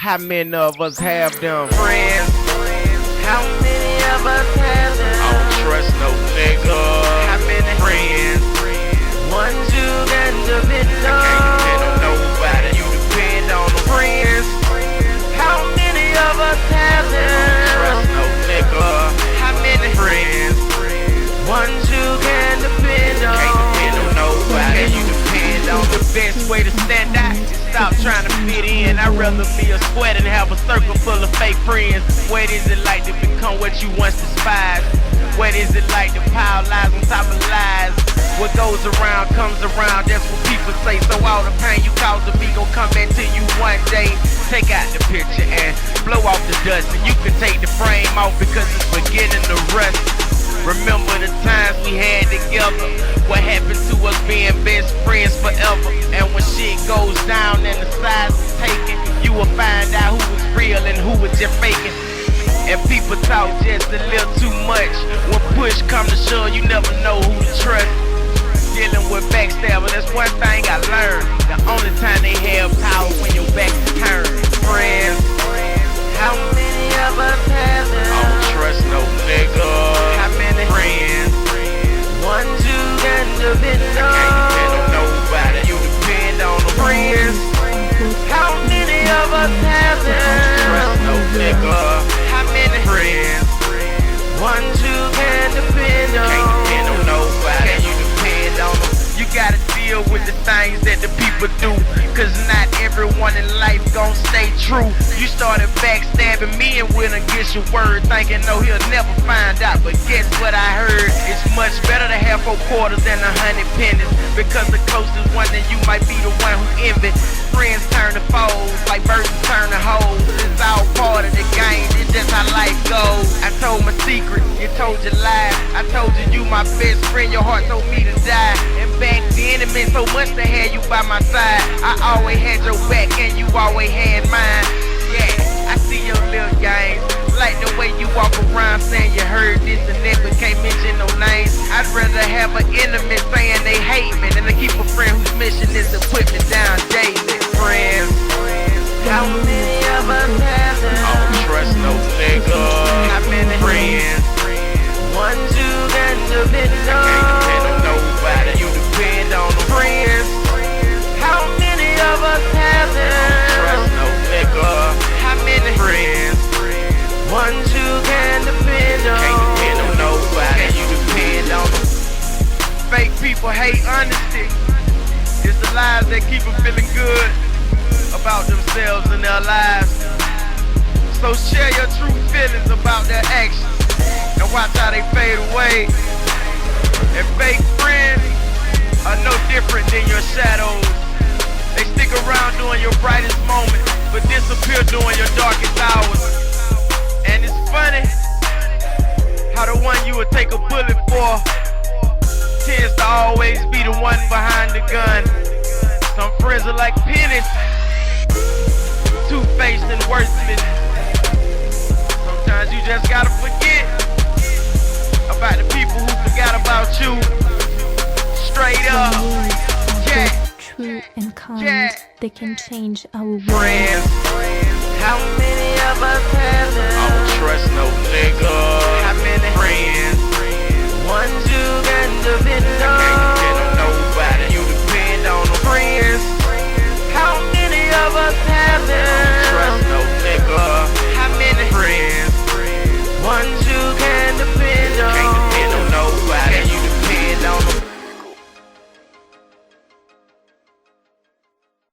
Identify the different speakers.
Speaker 1: How many of us have them
Speaker 2: friends? How many of us have them?
Speaker 1: I don't trust no nigga.
Speaker 2: How many
Speaker 1: friends?
Speaker 2: Ones you can depend on.
Speaker 1: Can't depend on nobody. You depend on the
Speaker 2: friends. How many of us have them?
Speaker 1: I don't trust no nigga.
Speaker 2: How many
Speaker 1: friends?
Speaker 2: Ones you can depend on.
Speaker 1: Can't depend on nobody. You depend on
Speaker 2: The best way to stand out is stop trying to fit in. I'd rather be a square than have a circle full of fake friends. What is it like to become what you once despised? What is it like to pile lies on top of lies? What goes around comes around, that's what people say. So all the pain you caused to me gon' come back to you one day. Take out the picture and blow off the dust, and you can take the frame off because it's beginning to rust. Remember the times we had together, what happened to us being best friends forever. And when shit goes down and the sides is taken, you will find out who was real and who was just faking. And people talk just a little too much. When push come to shove, you never know who to trust. Dealing with backstabbers, that's one thing I learned. The only time they have power when your back is turned. Friends, how many of us have them?
Speaker 1: I don't trust no nigga.
Speaker 2: How many
Speaker 1: friends?
Speaker 2: Ones you can depend on.
Speaker 1: Can't depend on nobody. You depend on the
Speaker 2: friends. How many of us have them?
Speaker 1: I don't trust no nigga.
Speaker 2: How many
Speaker 1: friends?
Speaker 2: Ones you can depend on.
Speaker 1: Can't depend on nobody.
Speaker 2: You depend on them. You gotta deal with the things that the people do, cause not everyone in life gon' stay true. You started backstabbing me and went against your word, thinking no, he'll never find out. But guess what I heard? It's much better to have 4 quarters than 100 pennies, because the closest one then you might be the one who envy. Friends turn to foes like birds turn to hoes. It's all part of the game, it's just how life goes. I told my secret, you told your lie. I told you my best friend, your heart told me to die. And back then it meant so much to have you by my side. I always had your back and you always had mine. Yeah, I see your little games, like the way you walk around saying you heard this and that but can't mention no names. I'd rather have an enemy saying they hate me than to keep a friend whose mission is to put me down daily. Friends, how many of us have them?
Speaker 1: I don't trust no nigga.
Speaker 2: How many
Speaker 1: friends?
Speaker 2: Ones you can depend on.
Speaker 1: Can't depend on nobody. You depend on the
Speaker 2: friends. How many of us have them?
Speaker 1: I don't trust no nigga.
Speaker 2: How many
Speaker 1: friends?
Speaker 2: Ones you can depend on.
Speaker 1: Can't depend on nobody. You depend on them.
Speaker 2: Fake people hate honesty. It's the lies that keep them feeling good about themselves and their lives. So share your true feelings about their actions and watch how they fade away. And fake friends are no different than your shadows. They stick around during your brightest moments, but disappear during your darkest hours. And it's funny how the one you would take a bullet for tends to always be the one behind the gun. Some friends are like pennies, two-faced and worthless. Sometimes you just gotta forget about the people who forgot about you. Straight up, yeah.
Speaker 3: True and kind,
Speaker 2: Yeah.
Speaker 3: they can change our world.
Speaker 2: Friends.